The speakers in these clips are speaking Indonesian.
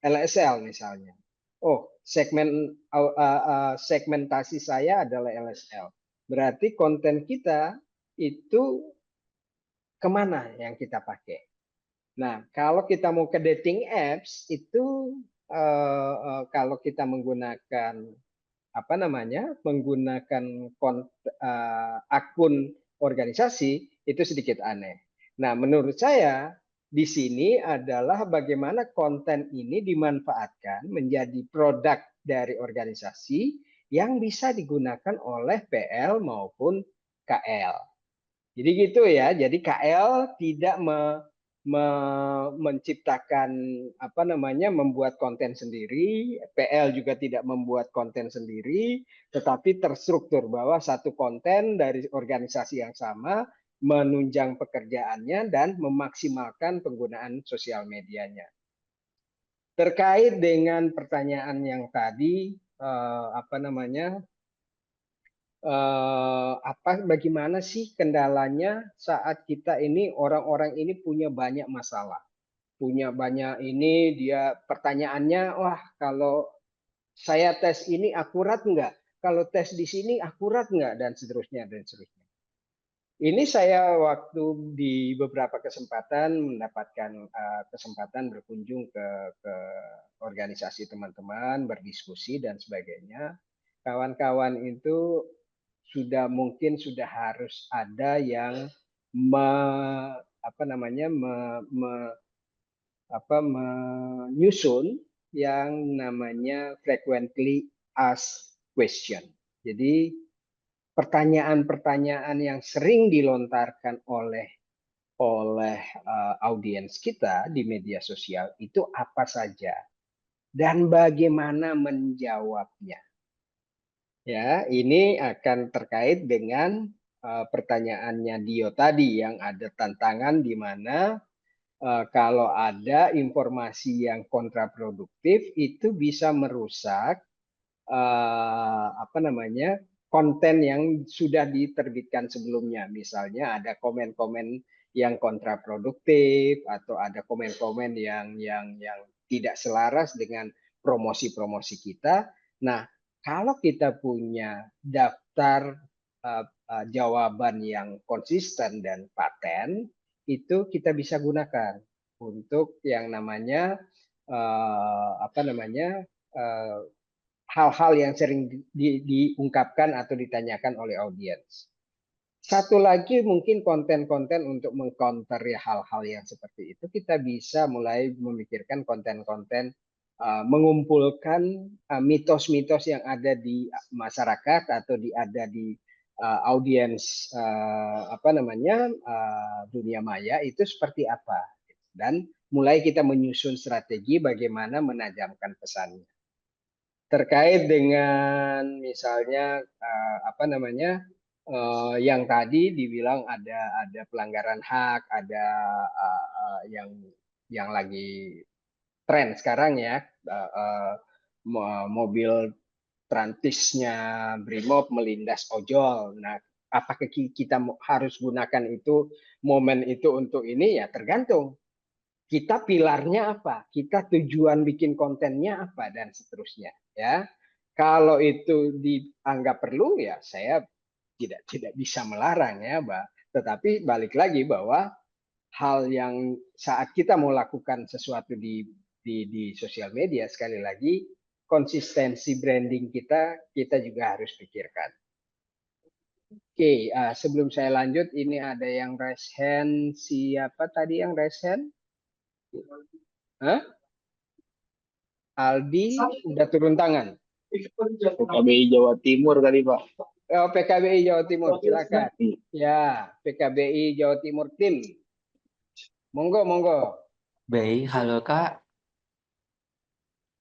LSL misalnya. Oh, segmentasi saya adalah LSL. Berarti konten kita itu kemana yang kita pakai. Nah, kalau kita mau ke dating apps itu kalau kita menggunakan apa namanya, menggunakan akun organisasi itu sedikit aneh. Nah, menurut saya di sini adalah bagaimana konten ini dimanfaatkan menjadi produk dari organisasi yang bisa digunakan oleh PL maupun KL. Jadi gitu ya. Jadi KL tidak menciptakan apa namanya, membuat konten sendiri, PL juga tidak membuat konten sendiri, tetapi terstruktur bahwa satu konten dari organisasi yang sama menunjang pekerjaannya dan memaksimalkan penggunaan sosial medianya. Terkait dengan pertanyaan yang tadi, apa namanya, bagaimana sih kendalanya saat kita ini orang-orang ini punya banyak masalah, punya banyak ini dia pertanyaannya, wah kalau saya tes ini akurat nggak, kalau tes di sini akurat nggak, dan seterusnya dan seterusnya. Ini saya waktu di beberapa kesempatan mendapatkan kesempatan berkunjung ke organisasi teman-teman, berdiskusi dan sebagainya. Kawan-kawan itu mungkin sudah harus ada yang apa namanya, menyusun yang namanya frequently asked question. Jadi pertanyaan-pertanyaan yang sering dilontarkan oleh audiens kita di media sosial itu apa saja dan bagaimana menjawabnya. Ya, ini akan terkait dengan pertanyaannya Dio tadi yang ada tantangan di mana kalau ada informasi yang kontraproduktif itu bisa merusak apa namanya, konten yang sudah diterbitkan sebelumnya. Misalnya ada komen-komen yang kontraproduktif atau ada komen-komen yang tidak selaras dengan promosi-promosi kita. Nah, kalau kita punya daftar jawaban yang konsisten dan paten, itu kita bisa gunakan untuk yang namanya apa namanya, hal-hal yang sering diungkapkan atau ditanyakan oleh audiens. Satu lagi mungkin konten-konten untuk mengcounter hal-hal yang seperti itu, kita bisa mulai memikirkan konten-konten mengumpulkan mitos-mitos yang ada di masyarakat atau ada di audiens apa namanya, dunia maya itu seperti apa, dan mulai kita menyusun strategi bagaimana menajamkan pesannya. Terkait dengan misalnya apa namanya, yang tadi dibilang ada pelanggaran hak, ada yang lagi tren sekarang ya, mobil Trantisnya Brimob melindas ojol. Nah, apakah kita harus gunakan itu, momen itu untuk ini, ya tergantung kita pilarnya apa, kita tujuan bikin kontennya apa, dan seterusnya ya. Kalau itu dianggap perlu, ya saya tidak bisa melarang ya, Mbak. Tetapi balik lagi bahwa hal yang saat kita mau lakukan sesuatu di sosial media, sekali lagi konsistensi branding kita juga harus pikirkan. Oke, sebelum saya lanjut, ini ada yang raise hand. Siapa tadi yang raise hand? Hah? Aldi udah turun tangan. PKBI Jawa Timur tadi Pak. Oh, PKBI Jawa Timur, silakan. Ya, PKBI Jawa Timur tim. Monggo, monggo. Baik, halo Kak.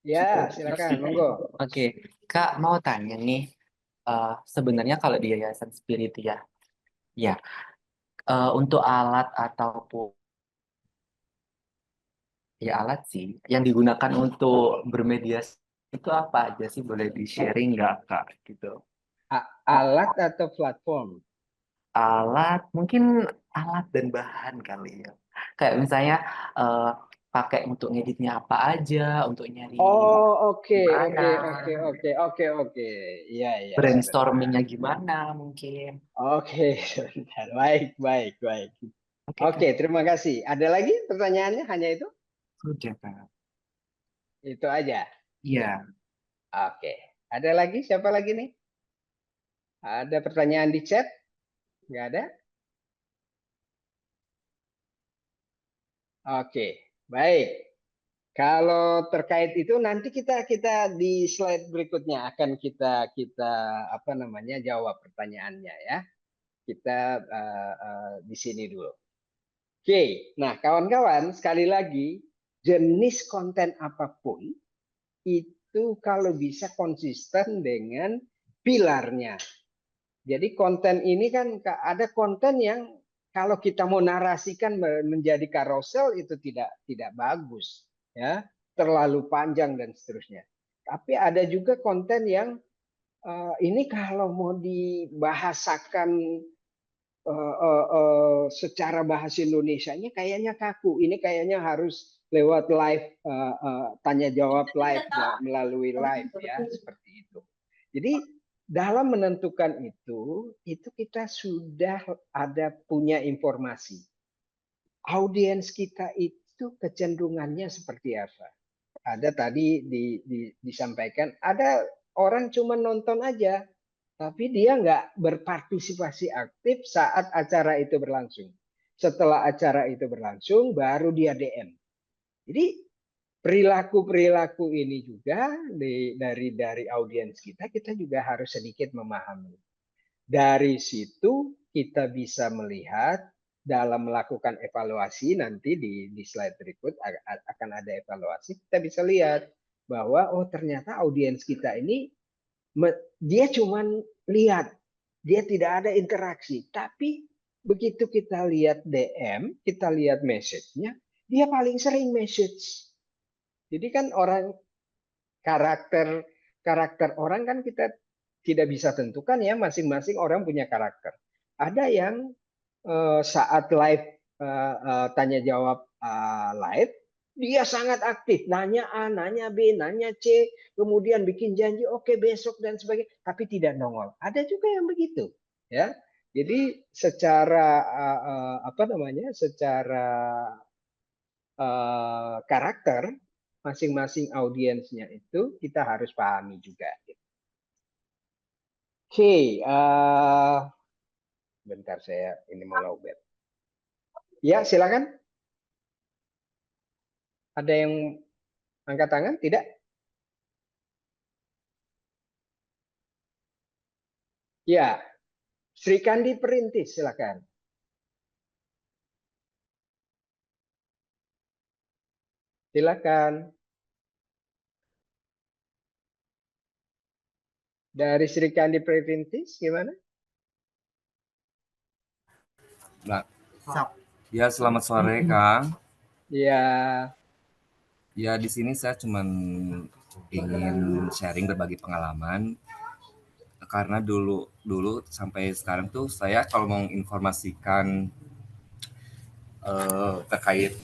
Ya, silakan, monggo. Oke, Kak mau tanya nih, sebenarnya kalau di Yayasan Spirit ya, untuk alat ataupun ya alat sih yang digunakan untuk bermedia itu apa aja sih, boleh di-sharing nggak Kak gitu? Alat atau platform? Alat, mungkin alat dan bahan kali ya. Kayak misalnya pakai untuk ngeditnya apa aja, untuk nyari Oh, oke. gimana, Iya, iya, sebentar. brainstormingnya gimana mungkin. Oke, sebentar. Baik, baik, baik. Oke, Kak. Oke, terima kasih. Ada lagi pertanyaannya? Hanya itu? Sudah, Kak. Itu aja. Iya. Oke. Ada lagi? Siapa lagi nih? Ada pertanyaan di chat? Nggak ada? Oke, baik. Kalau terkait itu nanti kita di slide berikutnya akan kita apa namanya jawab pertanyaannya ya. Kita di sini dulu. Oke, nah kawan-kawan sekali lagi jenis konten apapun itu kalau bisa konsisten dengan pilarnya. Jadi konten ini kan ada konten yang kalau kita mau narasikan menjadi karosel itu tidak bagus ya, terlalu panjang dan seterusnya. Tapi ada juga konten yang ini kalau mau dibahasakan secara bahasa Indonesianya kayaknya kaku. Ini kayaknya harus lewat live tanya jawab live melalui live ya seperti itu. Jadi dalam menentukan itu kita sudah ada punya informasi. Audiens kita itu kecenderungannya seperti apa? Ada tadi disampaikan ada orang cuma nonton aja tapi dia nggak berpartisipasi aktif saat acara itu berlangsung. Setelah acara itu berlangsung, baru dia DM. Jadi perilaku-perilaku ini juga dari audiens kita juga harus sedikit memahami. Dari situ kita bisa melihat dalam melakukan evaluasi nanti di slide berikut akan ada evaluasi. Kita bisa lihat bahwa oh ternyata audiens kita ini dia cuma lihat, dia tidak ada interaksi. Tapi begitu kita lihat DM, kita lihat message-nya, dia paling sering message. Jadi kan orang karakter orang kan kita tidak bisa tentukan ya, masing-masing orang punya karakter. Ada yang saat live tanya jawab live dia sangat aktif, nanya A, nanya B, nanya C, kemudian bikin janji oke besok dan sebagainya, tapi tidak nongol. Ada juga yang begitu, ya. Jadi secara apa namanya, secara karakter masing-masing audiensnya itu kita harus pahami juga. Oke, bentar saya ini mau lowbat. Ya silakan. Ada yang angkat tangan? Tidak? Ya, Sri Kandi Perintis, silakan. Silakan. Dari Sri Kandi Perintis, gimana? Nah, ya selamat sore Kang. Ya. Ya di sini saya cuma ingin sharing berbagi pengalaman karena dulu sampai sekarang tuh saya kalau mau informasikan terkait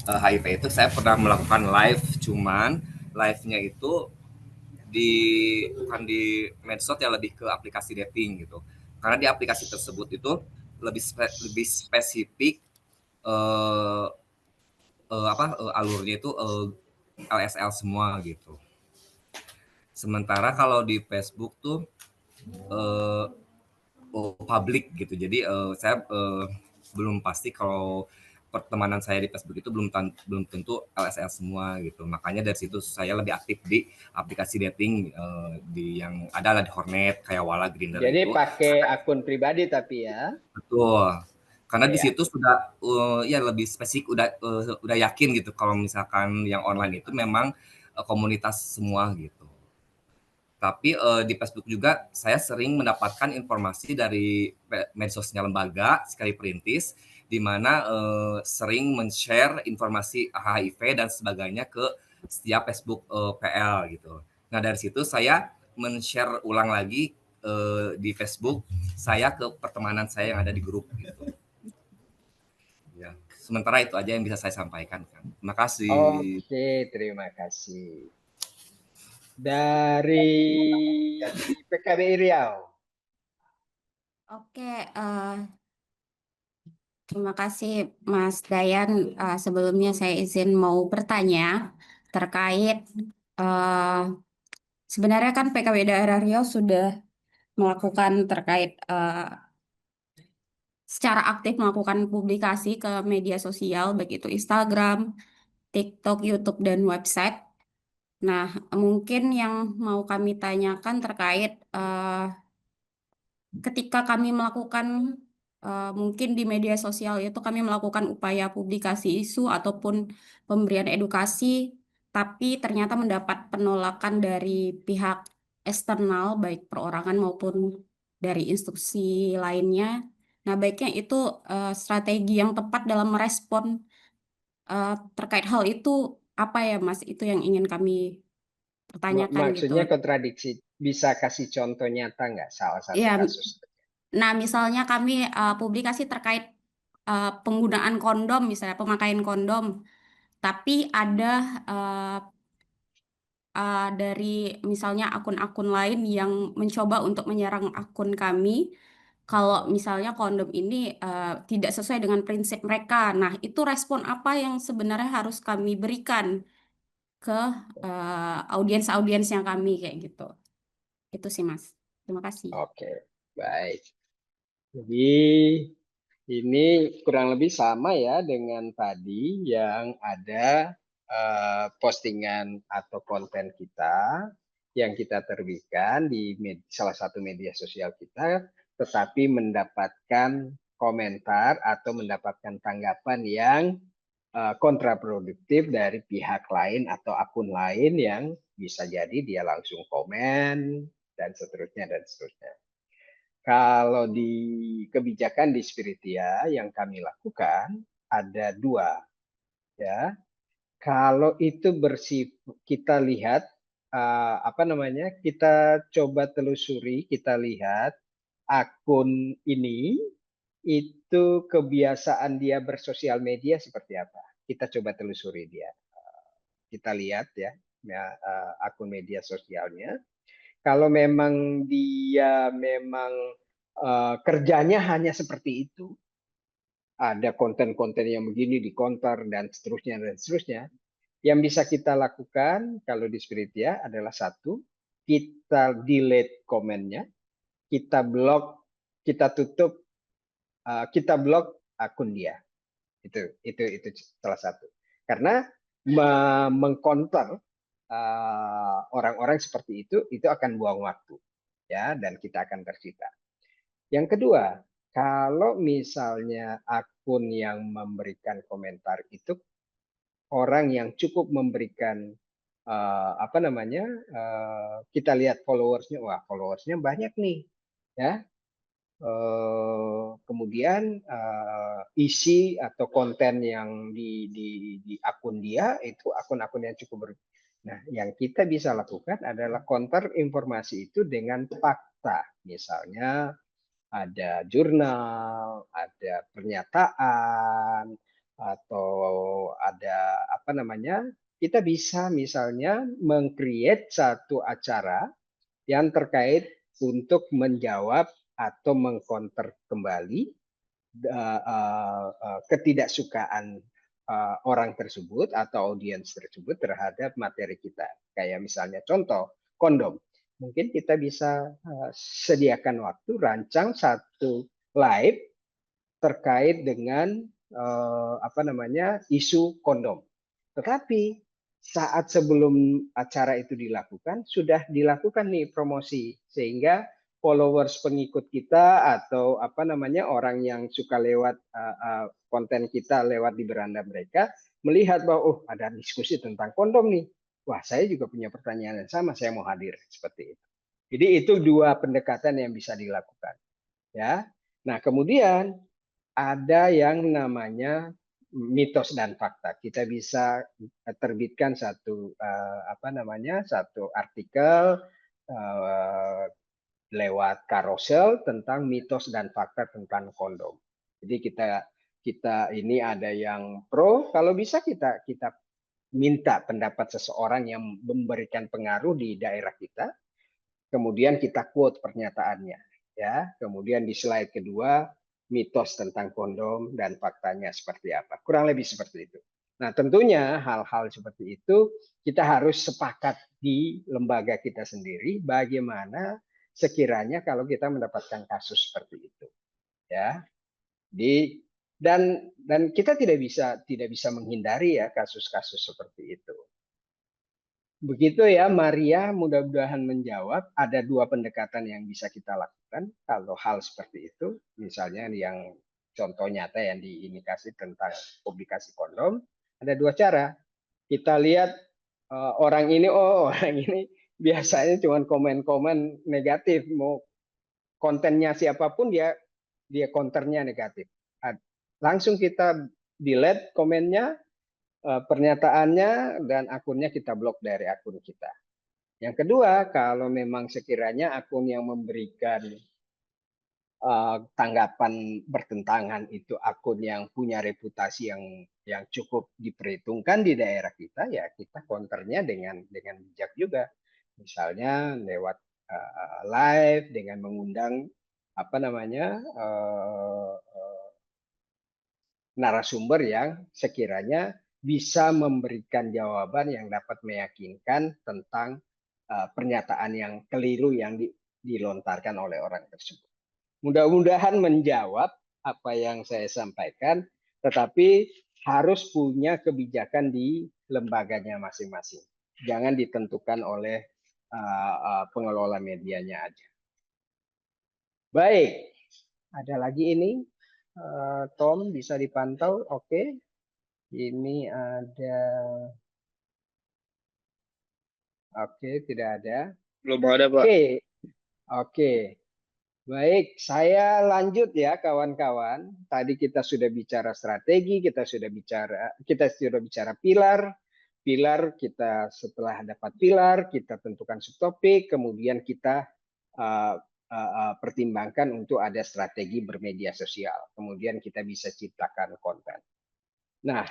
HIV itu saya pernah melakukan live, cuman live-nya itu bukan di medsos ya, lebih ke aplikasi dating gitu. Karena di aplikasi tersebut itu lebih spesifik alurnya itu LSL semua gitu. Sementara kalau di Facebook tuh publik gitu. Jadi saya belum pasti kalau pertemanan saya di Facebook itu belum tentu LSL semua gitu. Makanya dari situ saya lebih aktif di aplikasi dating di yang ada lah di Hornet, kayak Wala, Grindr Jadi itu. pakai akun pribadi tapi ya. Betul. Karena di Ya. situ sudah ya lebih spesifik, udah yakin gitu kalau misalkan yang online itu memang komunitas semua gitu. Tapi di Facebook juga saya sering mendapatkan informasi dari medsosnya lembaga sekali perintis, di mana sering men-share informasi HIV dan sebagainya ke setiap Facebook PL gitu. Nah dari situ saya men-share ulang lagi di Facebook saya ke pertemanan saya yang ada di grup gitu. Ya, Sementara itu aja yang bisa saya sampaikan, Kang. Terima kasih. Oke, terima kasih. Dari PKB Riau. Oke, terima kasih Mas Dayan. Sebelumnya saya izin mau bertanya terkait sebenarnya kan PKB Daerah Riau sudah melakukan terkait secara aktif melakukan publikasi ke media sosial, baik itu Instagram, TikTok, YouTube, dan website. Nah, mungkin yang mau kami tanyakan terkait ketika kami melakukan mungkin di media sosial itu kami melakukan upaya publikasi isu ataupun pemberian edukasi, tapi ternyata mendapat penolakan dari pihak eksternal baik perorangan maupun dari institusi lainnya. Nah, baiknya itu strategi yang tepat dalam merespon terkait hal itu apa ya, Mas? Itu yang ingin kami pertanyakan Maksudnya gitu. kontradiksi. Bisa kasih contoh nyata nggak salah satu Ya, kasus? nah, misalnya kami publikasi terkait penggunaan kondom, misalnya pemakaian kondom, tapi ada dari misalnya akun-akun lain yang mencoba untuk menyerang akun kami. Kalau misalnya kondom ini tidak sesuai dengan prinsip mereka, nah itu respon apa yang sebenarnya harus kami berikan ke audiens-audiens yang kami kayak gitu. Itu sih, Mas. Terima kasih. Oke, baik. Jadi ini kurang lebih sama ya dengan tadi yang ada postingan atau konten kita yang kita terbitkan di salah satu media sosial kita, tetapi mendapatkan komentar atau mendapatkan tanggapan yang kontraproduktif dari pihak lain atau akun lain yang bisa jadi dia langsung komen dan seterusnya dan seterusnya. Kalau di kebijakan di Spiritia yang kami lakukan ada dua, ya. Kalau itu kita lihat apa namanya, kita coba telusuri, kita lihat akun ini itu kebiasaan dia bersosial media seperti apa. Kita coba telusuri dia. Kita lihat ya, akun media sosialnya. Kalau memang dia memang kerjanya hanya seperti itu, ada konten-konten yang begini di counter dan seterusnya, yang bisa kita lakukan kalau di Spiritia adalah satu, kita delete komennya, kita blok, kita tutup, kita blok akun dia. Itu salah satu. Karena mengcounter orang-orang seperti itu akan buang waktu, ya, dan kita akan tersita. Yang kedua, kalau misalnya akun yang memberikan komentar itu orang yang cukup memberikan apa namanya, kita lihat followersnya, wah followersnya banyak nih, ya. Kemudian isi atau konten yang di akun dia itu akun-akun yang cukup Nah, yang kita bisa lakukan adalah counter informasi itu dengan fakta. Misalnya ada jurnal, ada pernyataan, atau ada apa namanya, kita bisa misalnya meng-create satu acara yang terkait untuk menjawab atau mengcounter kembali ketidaksukaan orang tersebut atau audiens tersebut terhadap materi kita. Kayak misalnya contoh, kondom. Mungkin kita bisa sediakan waktu, rancang satu live terkait dengan apa namanya, isu kondom. Tetapi saat sebelum acara itu dilakukan, sudah dilakukan nih promosi, sehingga followers pengikut kita atau apa namanya, orang yang suka lewat konten kita lewat di beranda mereka melihat bahwa oh ada diskusi tentang kondom nih, wah saya juga punya pertanyaan yang sama, saya mau hadir, seperti itu. Jadi itu dua pendekatan yang bisa dilakukan, ya. Nah kemudian ada yang namanya mitos dan fakta. Kita bisa terbitkan satu apa namanya, satu artikel lewat karosel tentang mitos dan fakta tentang kondom. Jadi kita ini ada yang pro, kalau bisa kita minta pendapat seseorang yang memberikan pengaruh di daerah kita, kemudian kita quote pernyataannya, ya. Kemudian di slide kedua mitos tentang kondom dan faktanya seperti apa, kurang lebih seperti itu. Nah, tentunya hal-hal seperti itu kita harus sepakat di lembaga kita sendiri bagaimana sekiranya kalau kita mendapatkan kasus seperti itu, ya. Dan kita tidak bisa menghindari ya kasus-kasus seperti itu. Begitu ya Maria, mudah-mudahan menjawab. Ada dua pendekatan yang bisa kita lakukan kalau hal seperti itu. Misalnya yang contoh nyata yang diindikasi tentang publikasi kondom. Ada dua cara. Kita lihat orang ini biasanya cuma komen-komen negatif. Mau kontennya siapapun dia konternya negatif. Langsung kita delete komennya, pernyataannya, dan akunnya kita blok dari akun kita. Yang kedua, kalau memang sekiranya akun yang memberikan tanggapan bertentangan itu akun yang punya reputasi yang cukup diperhitungkan di daerah kita, ya kita counternya dengan bijak juga. Misalnya lewat live dengan mengundang narasumber yang sekiranya bisa memberikan jawaban yang dapat meyakinkan tentang pernyataan yang keliru yang dilontarkan oleh orang tersebut. Mudah-mudahan menjawab apa yang saya sampaikan, tetapi harus punya kebijakan di lembaganya masing-masing. Jangan ditentukan oleh pengelola medianya aja. Baik, ada lagi ini. Tom bisa dipantau, oke. Ini ada, oke, tidak ada. Belum ada, Pak. Oke. Baik, saya lanjut ya kawan-kawan. Tadi kita sudah bicara strategi, kita sudah bicara pilar. Pilar kita setelah dapat pilar, kita tentukan subtopik, kemudian kita pertimbangkan untuk ada strategi bermedia sosial. Kemudian kita bisa ciptakan konten. Nah,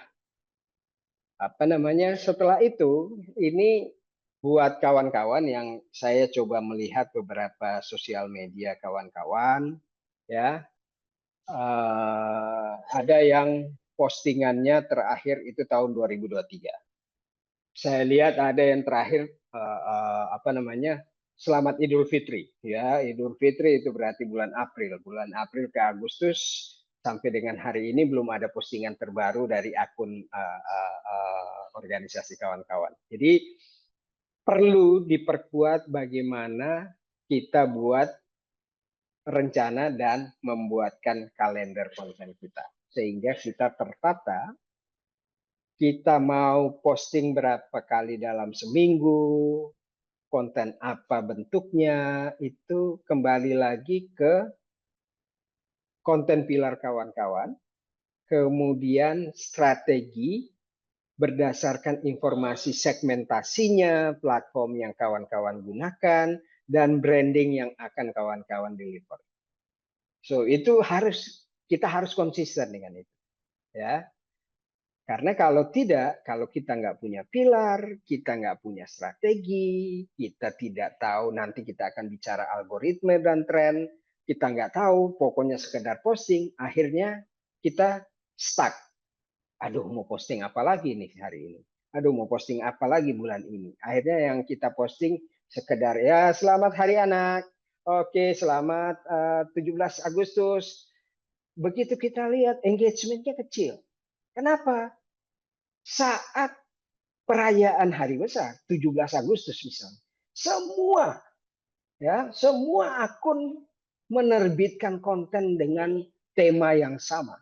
setelah itu ini buat kawan-kawan yang saya coba melihat beberapa sosial media kawan-kawan, ya, ada yang postingannya terakhir itu tahun 2023. Saya lihat ada yang terakhir Selamat Idul Fitri, ya. Idul Fitri itu berarti bulan April ke Agustus. Sampai dengan hari ini belum ada postingan terbaru dari akun organisasi kawan-kawan. Jadi perlu diperkuat bagaimana kita buat rencana dan membuatkan kalender konten kita. Sehingga kita tertata, kita mau posting berapa kali dalam seminggu, konten apa bentuknya, itu kembali lagi ke konten pilar kawan-kawan, kemudian strategi berdasarkan informasi segmentasinya, platform yang kawan-kawan gunakan, dan branding yang akan kawan-kawan deliver. So itu kita harus konsisten dengan itu, ya. Karena kalau tidak, kalau kita nggak punya pilar, kita nggak punya strategi, kita tidak tahu nanti kita akan bicara algoritma dan tren, kita nggak tahu, pokoknya sekedar posting, akhirnya kita stuck. Aduh, mau posting apa lagi nih hari ini? Aduh, mau posting apa lagi bulan ini? Akhirnya yang kita posting sekedar ya selamat Hari Anak. Oke, selamat 17 Agustus. Begitu kita lihat engagementnya kecil. Kenapa? Saat perayaan hari besar, 17 Agustus misalnya, semua akun menerbitkan konten dengan tema yang sama.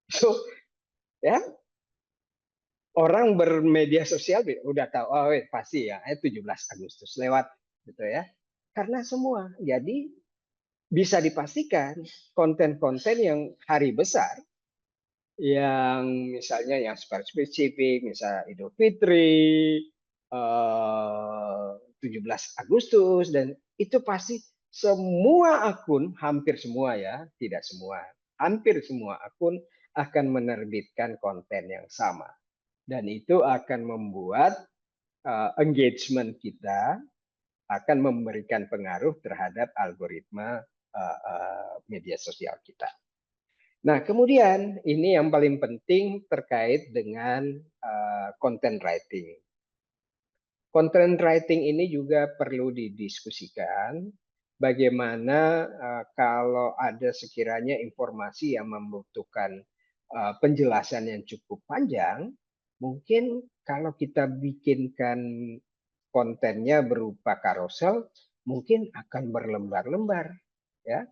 So, ya, orang bermedia sosial udah tahu, oh pasti ya 17 Agustus lewat gitu ya. Karena semua. Jadi bisa dipastikan konten-konten yang hari besar, yang misalnya yang spesifik, misalnya Idul Fitri, 17 Agustus, dan itu pasti semua akun, hampir semua ya, tidak semua, hampir semua akun akan menerbitkan konten yang sama. Dan itu akan membuat engagement kita akan memberikan pengaruh terhadap algoritma media sosial kita. Nah, kemudian ini yang paling penting terkait dengan content writing. Content writing ini juga perlu didiskusikan bagaimana kalau ada sekiranya informasi yang membutuhkan penjelasan yang cukup panjang, mungkin kalau kita bikinkan kontennya berupa carousel, mungkin akan berlembar-lembar, ya.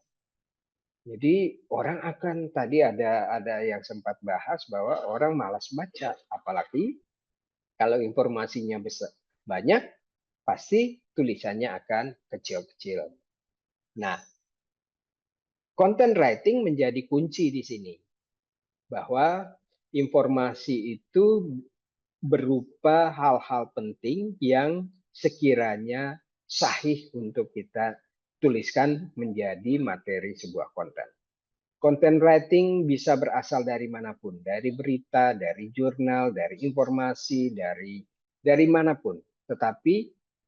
Jadi orang akan tadi ada yang sempat bahas bahwa orang malas baca, apalagi kalau informasinya besar banyak, pasti tulisannya akan kecil-kecil. Nah, content writing menjadi kunci di sini, bahwa informasi itu berupa hal-hal penting yang sekiranya sahih untuk kita tuliskan menjadi materi sebuah konten. Content writing bisa berasal dari manapun, dari berita, dari jurnal, dari informasi, dari manapun. Tetapi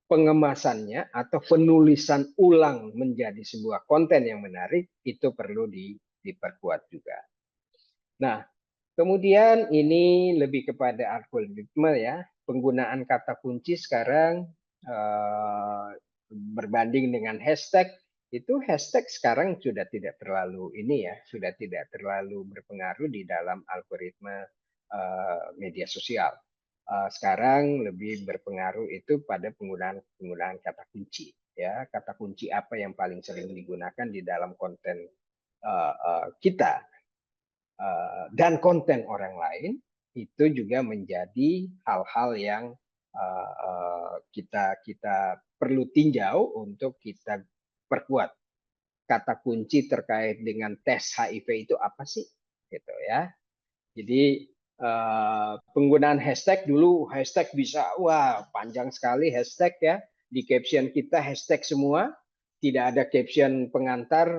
pengemasannya atau penulisan ulang menjadi sebuah konten yang menarik itu perlu diperkuat juga. Nah, kemudian ini lebih kepada algoritma ya. Penggunaan kata kunci sekarang berbanding dengan hashtag, itu hashtag sekarang sudah tidak terlalu sudah tidak terlalu berpengaruh di dalam algoritma media sosial. Sekarang lebih berpengaruh itu pada penggunaan kata kunci, ya. Kata kunci apa yang paling sering digunakan di dalam konten kita dan konten orang lain, itu juga menjadi hal-hal yang kita perlu tinjau untuk kita perkuat. Kata kunci terkait dengan tes HIV itu apa sih, gitu ya. Jadi penggunaan hashtag dulu, hashtag bisa panjang sekali hashtag ya, di caption kita hashtag semua, tidak ada caption pengantar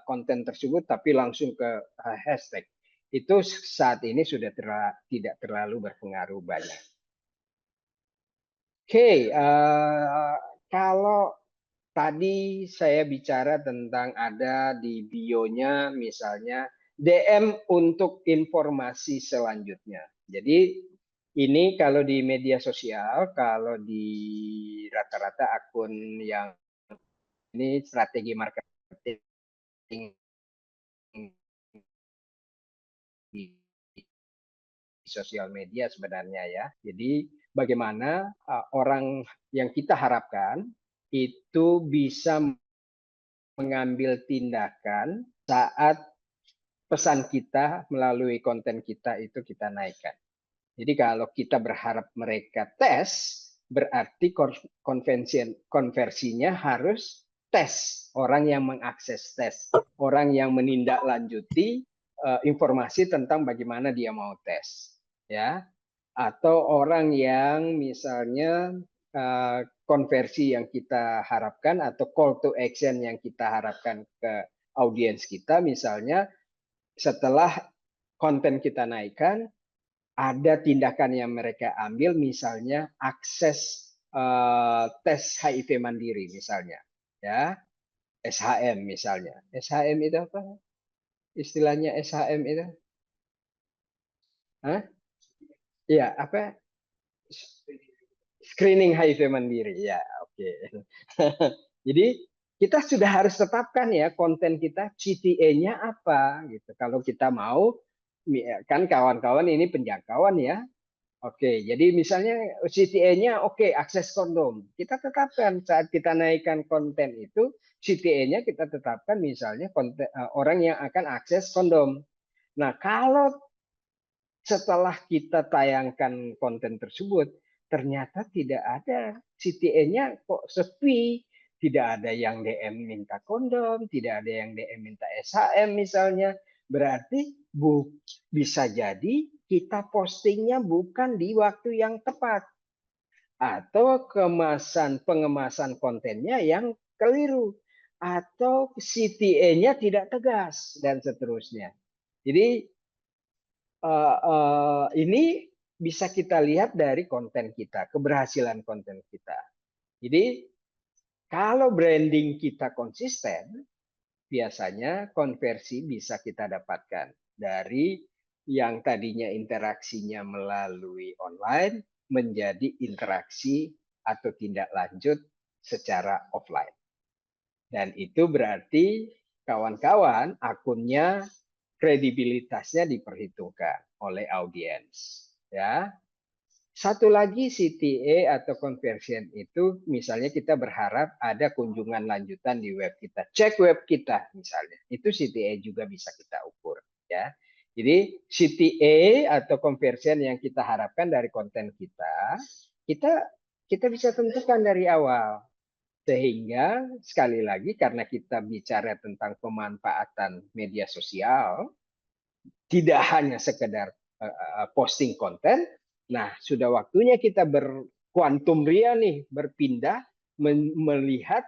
konten tersebut tapi langsung ke hashtag. Itu saat ini sudah tidak terlalu berpengaruh banyak. Oke, kalau tadi saya bicara tentang ada di bio-nya misalnya DM untuk informasi selanjutnya. Jadi ini kalau di media sosial, kalau di rata-rata akun yang ini strategi marketing di sosial media sebenarnya ya. Jadi bagaimana orang yang kita harapkan itu bisa mengambil tindakan saat pesan kita melalui konten kita itu kita naikkan. Jadi kalau kita berharap mereka tes, berarti konversinya harus tes. Orang yang mengakses tes, orang yang menindaklanjuti informasi tentang bagaimana dia mau tes, ya. Atau orang yang misalnya konversi yang kita harapkan atau call to action yang kita harapkan ke audiens kita, misalnya setelah konten kita naikkan, ada tindakan yang mereka ambil, misalnya akses tes HIV mandiri misalnya, ya, SHM misalnya. SHM itu apa? Istilahnya SHM itu? Hah? Ya, apa? Screening HIV mandiri, ya, oke. Jadi kita sudah harus tetapkan ya konten kita CTA-nya apa gitu. Kalau kita mau, kan kawan-kawan ini penjangkauan ya. Oke, jadi misalnya CTA-nya oke, akses kondom. Kita tetapkan saat kita naikkan konten itu, CTA-nya kita tetapkan misalnya konten, orang yang akan akses kondom. Nah, kalau setelah kita tayangkan konten tersebut, ternyata tidak ada CTA-nya, kok sepi, tidak ada yang DM minta kondom, tidak ada yang DM minta SHM misalnya, berarti bisa jadi kita postingnya bukan di waktu yang tepat, atau pengemasan kontennya yang keliru, atau CTA-nya tidak tegas, dan seterusnya. Jadi ini bisa kita lihat dari konten kita, keberhasilan konten kita. Jadi kalau branding kita konsisten, biasanya konversi bisa kita dapatkan dari yang tadinya interaksinya melalui online menjadi interaksi atau tindak lanjut secara offline. Dan itu berarti kawan-kawan akunnya kredibilitasnya diperhitungkan oleh audiens, ya. Satu lagi CTA atau conversion itu misalnya kita berharap ada kunjungan lanjutan di web kita. Cek web kita misalnya. Itu CTA juga bisa kita ukur, ya. Jadi CTA atau conversion yang kita harapkan dari konten kita bisa tentukan dari awal. Sehingga sekali lagi karena kita bicara tentang pemanfaatan media sosial, tidak hanya sekedar posting konten. Nah, sudah waktunya kita berkuantum ria nih, berpindah melihat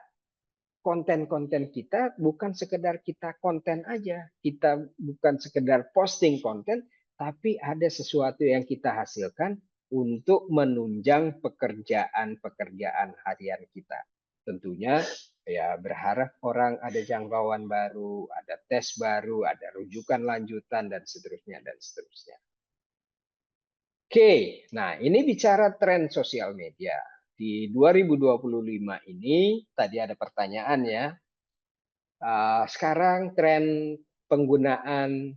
konten-konten kita bukan sekedar kita konten aja, kita bukan sekedar posting konten, tapi ada sesuatu yang kita hasilkan untuk menunjang pekerjaan-pekerjaan harian kita. Tentunya ya berharap orang ada jangkauan baru, ada tes baru, ada rujukan lanjutan dan seterusnya dan seterusnya. Oke, nah ini bicara tren sosial media. Di 2025 ini tadi ada pertanyaan ya. Sekarang tren penggunaan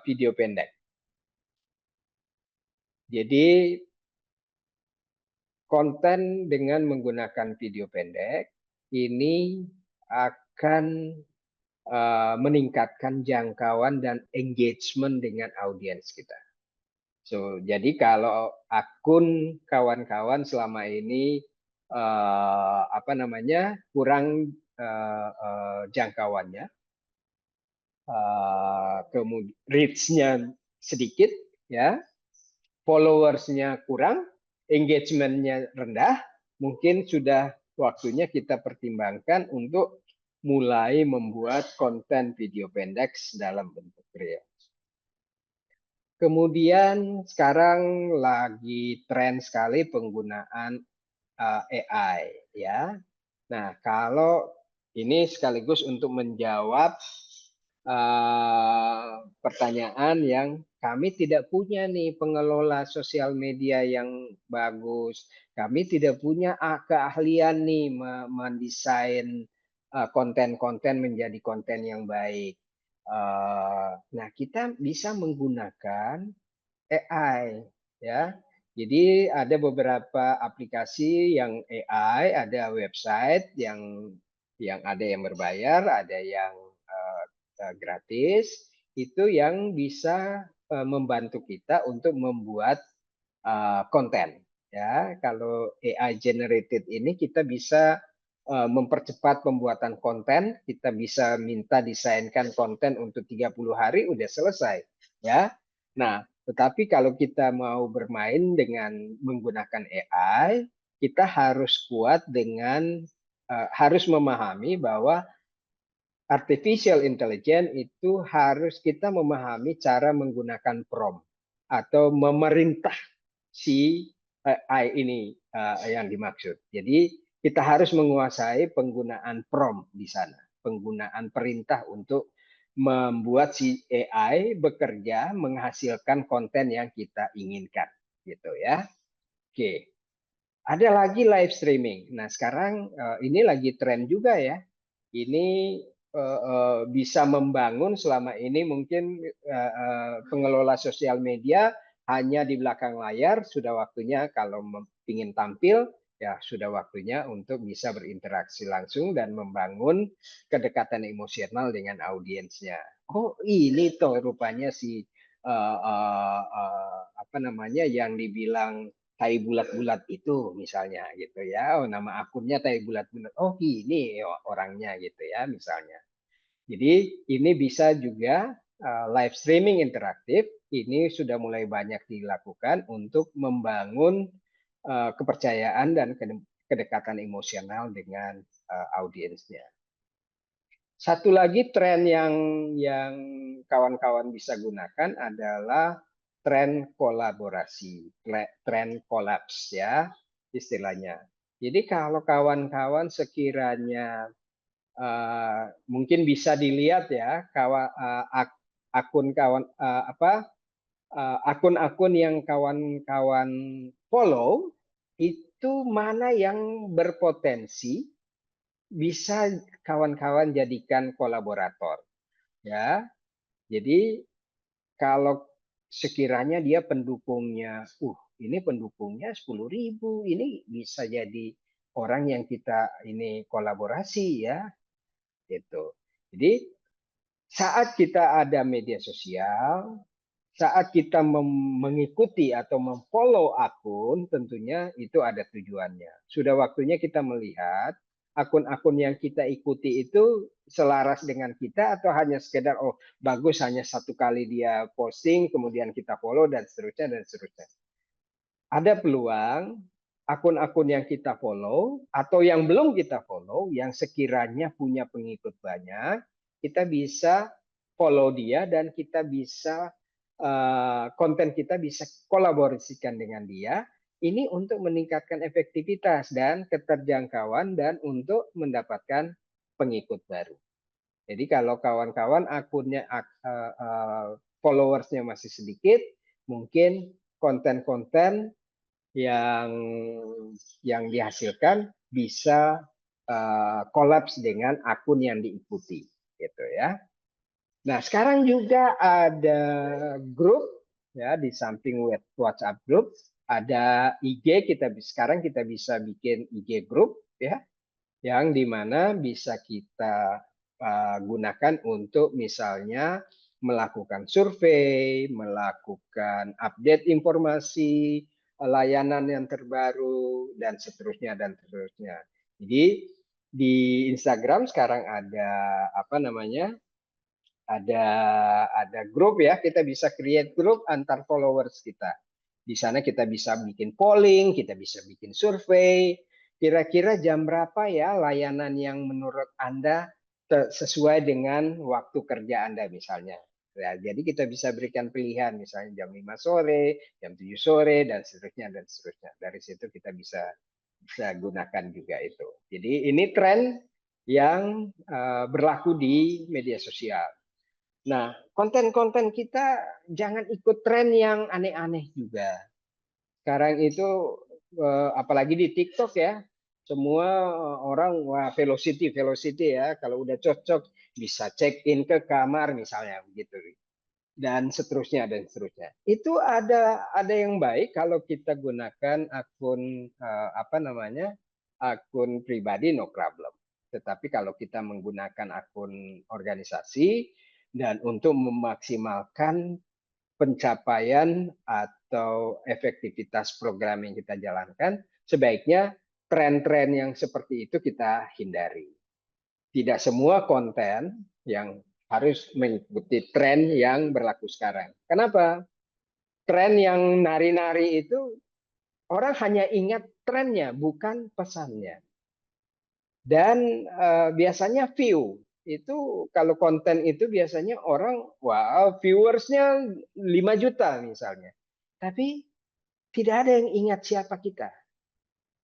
video pendek. Jadi konten dengan menggunakan video pendek ini akan meningkatkan jangkauan dan engagement dengan audiens kita. So, jadi kalau akun kawan-kawan selama ini kurang jangkauannya, kemudian reach-nya sedikit, ya, followersnya kurang, engagement-nya rendah, mungkin sudah waktunya kita pertimbangkan untuk mulai membuat konten video pendek dalam bentuk real. Kemudian sekarang lagi tren sekali penggunaan AI, ya. Nah, kalau ini sekaligus untuk menjawab pertanyaan yang kami tidak punya nih pengelola sosial media yang bagus. Kami tidak punya keahlian nih mendesain konten-konten menjadi konten yang baik. Nah, kita bisa menggunakan AI, ya. Jadi ada beberapa aplikasi yang AI, ada website yang ada yang berbayar, ada yang gratis. Itu yang bisa membantu kita untuk membuat konten. Ya, kalau AI generated ini kita bisa mempercepat pembuatan konten, kita bisa minta desainkan konten untuk 30 hari udah selesai, ya. Nah, tetapi kalau kita mau bermain dengan menggunakan AI, kita harus kuat dengan harus memahami bahwa artificial intelligence itu harus kita memahami cara menggunakan prompt atau memerintah si AI ini yang dimaksud. Jadi kita harus menguasai penggunaan prompt di sana, penggunaan perintah untuk membuat si AI bekerja menghasilkan konten yang kita inginkan, gitu ya. Oke, ada lagi live streaming. Nah sekarang ini lagi tren juga ya. Ini bisa membangun selama ini mungkin pengelola sosial media hanya di belakang layar, sudah waktunya kalau ingin tampil, ya sudah waktunya untuk bisa berinteraksi langsung dan membangun kedekatan emosional dengan audiensnya. Oh ini toh rupanya si yang dibilang tai bulat-bulat itu misalnya gitu ya. Oh, nama akunnya tai bulat-bulat. Oh ini orangnya gitu ya misalnya. Jadi ini bisa juga live streaming interaktif. Ini sudah mulai banyak dilakukan untuk membangun kepercayaan dan kedekatan emosional dengan audiensnya. Satu lagi tren yang kawan-kawan bisa gunakan adalah tren kolaborasi, tren kolaps ya istilahnya. Jadi kalau kawan-kawan sekiranya mungkin bisa dilihat ya akun-akun yang kawan-kawan follow itu mana yang berpotensi bisa kawan-kawan jadikan kolaborator ya. Jadi kalau sekiranya dia pendukungnya, ini pendukungnya 10.000, ini bisa jadi orang yang kita ini kolaborasi ya, gitu. Jadi saat kita ada media sosial, saat kita mengikuti atau memfollow akun, tentunya itu ada tujuannya. Sudah waktunya kita melihat akun-akun yang kita ikuti itu selaras dengan kita atau hanya sekedar bagus hanya satu kali dia posting kemudian kita follow dan seterusnya dan seterusnya. Ada peluang akun-akun yang kita follow atau yang belum kita follow yang sekiranya punya pengikut banyak, kita bisa follow dia dan kita bisa konten kita bisa kolaborasikan dengan dia. Ini untuk meningkatkan efektivitas dan keterjangkauan dan untuk mendapatkan pengikut baru. Jadi kalau kawan-kawan akunnya followersnya masih sedikit, mungkin konten-konten yang dihasilkan bisa kolaps dengan akun yang diikuti, gitu ya. Nah, sekarang juga ada grup ya di samping WhatsApp grup, ada IG sekarang kita bisa bikin IG grup ya, yang dimana bisa kita gunakan untuk misalnya melakukan survei, melakukan update informasi, layanan yang terbaru dan seterusnya dan seterusnya. Jadi di Instagram sekarang ada ada grup ya, kita bisa create grup antar followers kita. Di sana kita bisa bikin polling, kita bisa bikin survei. Kira-kira jam berapa ya layanan yang menurut Anda sesuai dengan waktu kerja Anda misalnya. Ya, jadi kita bisa berikan pilihan misalnya jam 5 sore, jam 7 sore, dan seterusnya, dan seterusnya. Dari situ kita bisa gunakan juga itu. Jadi ini tren yang berlaku di media sosial. Nah, konten-konten kita jangan ikut tren yang aneh-aneh juga. Sekarang itu apalagi di TikTok ya, semua orang wah velocity ya. Kalau udah cocok bisa check in ke kamar misalnya begitu. Dan seterusnya dan seterusnya. Itu ada yang baik kalau kita gunakan akun akun pribadi no problem. Tetapi kalau kita menggunakan akun organisasi dan untuk memaksimalkan pencapaian atau efektivitas program yang kita jalankan, sebaiknya tren-tren yang seperti itu kita hindari. Tidak semua konten yang harus mengikuti tren yang berlaku sekarang. Kenapa? Tren yang nari-nari itu orang hanya ingat trennya, bukan pesannya. Dan biasanya view itu kalau konten itu biasanya orang wow viewersnya 5 juta misalnya, tapi tidak ada yang ingat siapa kita.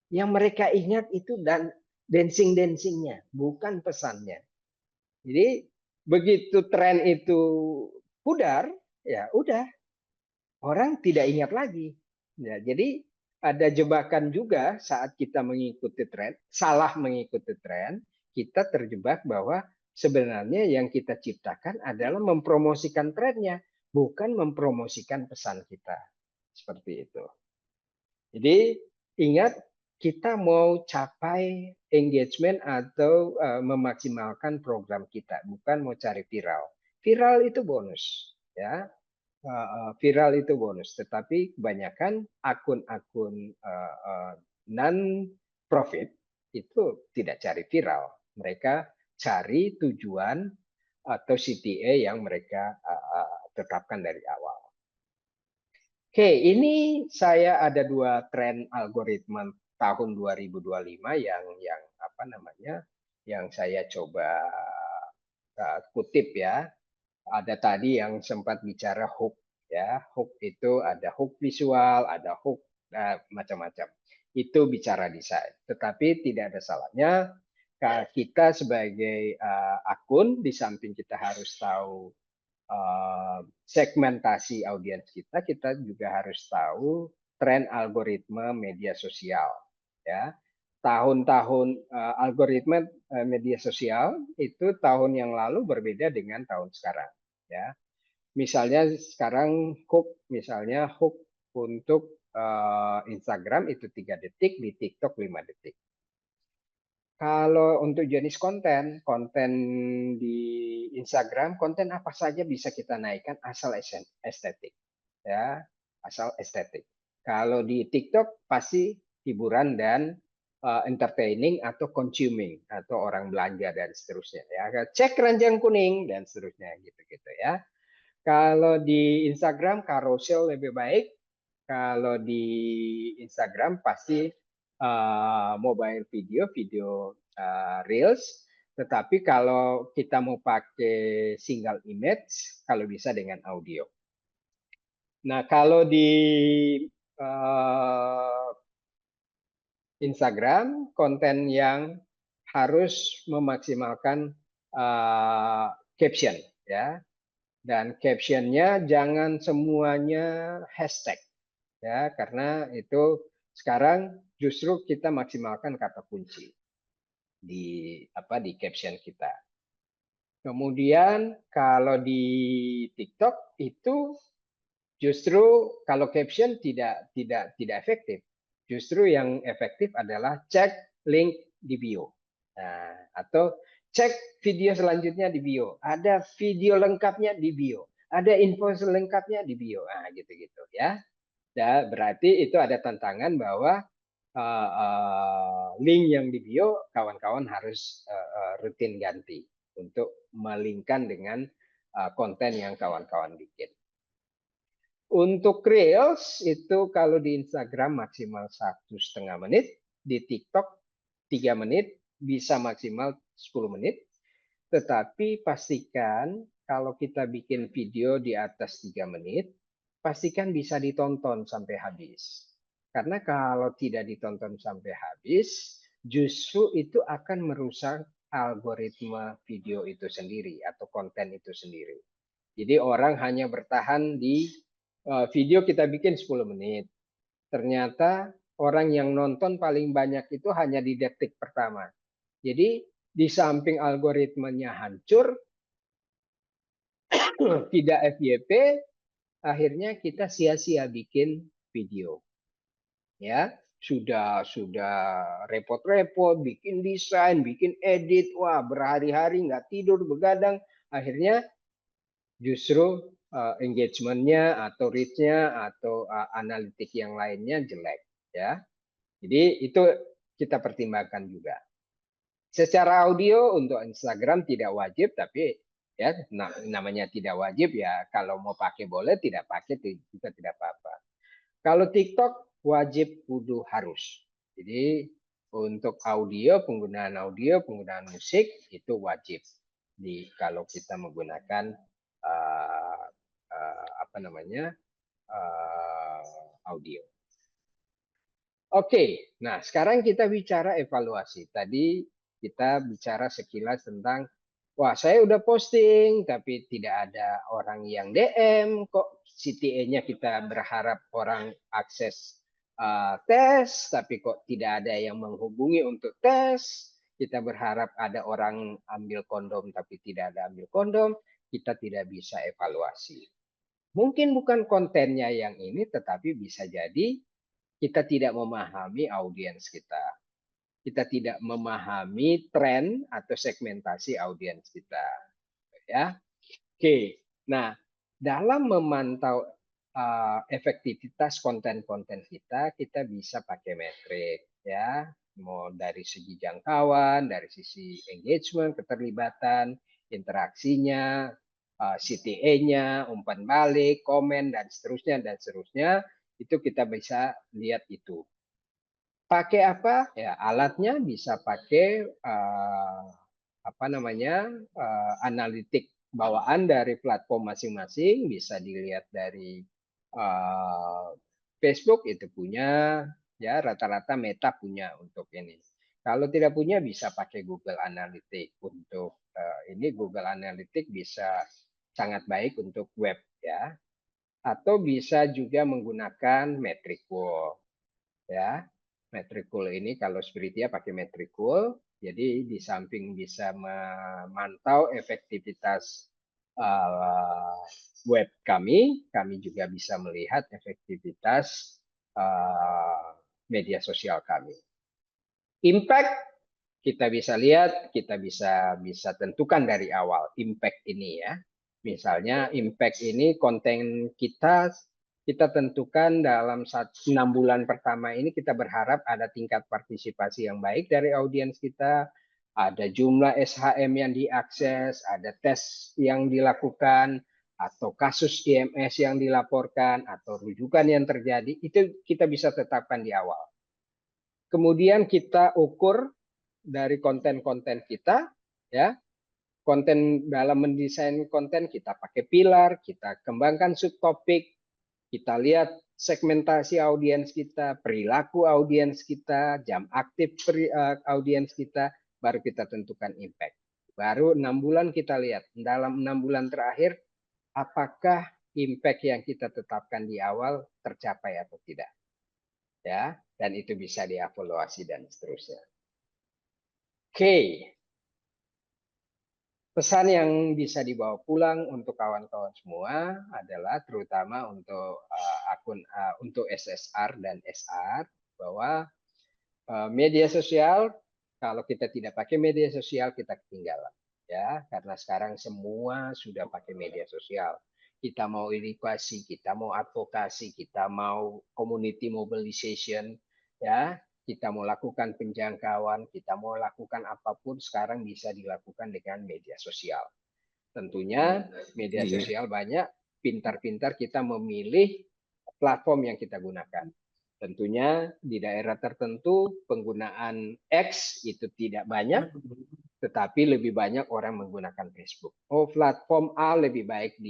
Yang mereka ingat itu dan dancing-dancingnya, bukan pesannya. Jadi begitu tren itu pudar, ya udah orang tidak ingat lagi. Ya, jadi ada jebakan juga saat kita mengikuti tren, salah mengikuti tren, kita terjebak bahwa sebenarnya yang kita ciptakan adalah mempromosikan trennya, bukan mempromosikan pesan kita. Seperti itu. Jadi ingat, kita mau capai engagement atau memaksimalkan program kita, bukan mau cari viral. Viral itu bonus, ya. Viral itu bonus, tetapi kebanyakan akun-akun non-profit itu tidak cari viral. Mereka cari tujuan atau CTA yang mereka tetapkan dari awal. Oke, ini saya ada 2 tren algoritma tahun 2025 yang saya coba kutip ya. Ada tadi yang sempat bicara hook Ya, hook itu ada hook visual, ada hook macam-macam. Itu bicara desain. Tetapi tidak ada salahnya kita sebagai akun, di samping kita harus tahu segmentasi audiens kita, kita juga harus tahu tren algoritma media sosial. Ya, tahun-tahun algoritma media sosial itu tahun yang lalu berbeda dengan tahun sekarang. Ya, misalnya sekarang hook, misalnya hook untuk Instagram itu 3 detik, di TikTok 5 detik. Kalau untuk jenis konten, konten di Instagram, konten apa saja bisa kita naikkan asal estetik, ya, asal estetik. Kalau di TikTok pasti hiburan dan entertaining atau consuming atau orang belanja dan seterusnya. Ya, cek keranjang kuning dan seterusnya gitu-gitu ya. Kalau di Instagram carousel lebih baik. Kalau di Instagram pasti mobile video, video reels. Tetapi kalau kita mau pakai single image, kalau bisa dengan audio. Nah, kalau di Instagram, konten yang harus memaksimalkan caption, ya. Dan captionnya jangan semuanya hashtag, ya, karena itu sekarang justru kita maksimalkan kata kunci di caption kita. Kemudian kalau di TikTok itu justru kalau caption tidak efektif. Justru yang efektif adalah cek link di bio. Nah, atau cek video selanjutnya di bio. Ada video lengkapnya di bio. Ada info selengkapnya di bio. Nah, gitu-gitu ya. Dan berarti itu ada tantangan bahwa link yang di bio kawan-kawan harus rutin ganti untuk melingkan dengan konten yang kawan-kawan bikin. Untuk Reels itu kalau di Instagram maksimal 1,5 menit, di TikTok 3 menit, bisa maksimal 10 menit. Tetapi pastikan kalau kita bikin video di atas 3 menit, pastikan bisa ditonton sampai habis. Karena kalau tidak ditonton sampai habis, justru itu akan merusak algoritma video itu sendiri atau konten itu sendiri. Jadi orang hanya bertahan di video kita bikin 10 menit. Ternyata orang yang nonton paling banyak itu hanya di detik pertama. Jadi di samping algoritmanya hancur, tidak FYP, akhirnya kita sia-sia bikin video. Ya, sudah repot-repot bikin desain, bikin edit, wah berhari-hari nggak tidur, begadang, akhirnya justru engagement-nya atau reach-nya atau analitik yang lainnya jelek, ya. Jadi itu kita pertimbangkan juga. Secara audio untuk Instagram tidak wajib, tapi ya namanya tidak wajib ya, kalau mau pakai boleh, tidak pakai juga tidak apa-apa. Kalau TikTok wajib, kudu, harus. Jadi untuk audio, penggunaan musik itu wajib kalau kita menggunakan audio. Oke, nah sekarang kita bicara evaluasi. Tadi kita bicara sekilas tentang, wah saya udah posting tapi tidak ada orang yang DM, kok CTA-nya kita berharap orang akses tes, tapi kok tidak ada yang menghubungi untuk tes. Kita berharap ada orang ambil kondom tapi tidak ada ambil kondom, kita tidak bisa evaluasi. Mungkin bukan kontennya yang ini, tetapi bisa jadi kita tidak memahami audiens kita. Kita tidak memahami tren atau segmentasi audiens kita. Ya. Oke. Nah, dalam memantau efektivitas konten-konten kita bisa pakai metrik, ya. Mau dari segi jangkauan, dari sisi engagement, keterlibatan, interaksinya, CTA-nya, umpan balik, komen, dan seterusnya, itu kita bisa lihat itu. Pakai apa? Ya, alatnya bisa pakai analitik bawaan dari platform masing-masing, bisa dilihat dari Facebook itu punya, ya rata-rata Meta punya untuk ini. Kalau tidak punya bisa pakai Google Analytics untuk ini. Google Analytics bisa sangat baik untuk web ya, atau bisa juga menggunakan Metricool ya. Metricool ini kalau Spiritia pakai Metricool, jadi di samping bisa memantau efektivitas web kami juga bisa melihat efektivitas media sosial kami. Impact kita bisa lihat, kita bisa tentukan dari awal impact ini ya. Misalnya impact ini konten kita tentukan dalam 6 bulan pertama ini kita berharap ada tingkat partisipasi yang baik dari audiens kita, ada jumlah SHM yang diakses, ada tes yang dilakukan, atau kasus IMS yang dilaporkan, atau rujukan yang terjadi, itu kita bisa tetapkan di awal. Kemudian kita ukur dari konten-konten kita, ya. Konten dalam mendesain konten kita pakai pilar, kita kembangkan subtopik, kita lihat segmentasi audiens kita, perilaku audiens kita, jam aktif audiens kita, baru kita tentukan impact. Baru 6 bulan kita lihat, dalam 6 bulan terakhir, apakah impact yang kita tetapkan di awal tercapai atau tidak. Ya, dan itu bisa dievaluasi dan seterusnya. Oke. Pesan yang bisa dibawa pulang untuk kawan-kawan semua adalah terutama untuk untuk SSR dan SR, bahwa media sosial, kalau kita tidak pakai media sosial kita ketinggalan ya, karena sekarang semua sudah pakai media sosial. Kita mau edukasi, kita mau advokasi, kita mau community mobilization ya, kita mau lakukan penjangkauan, kita mau lakukan apapun sekarang bisa dilakukan dengan media sosial. Tentunya media sosial banyak, pintar-pintar kita memilih platform yang kita gunakan. Tentunya di daerah tertentu penggunaan X itu tidak banyak, tetapi lebih banyak orang menggunakan Facebook. Oh, platform A lebih baik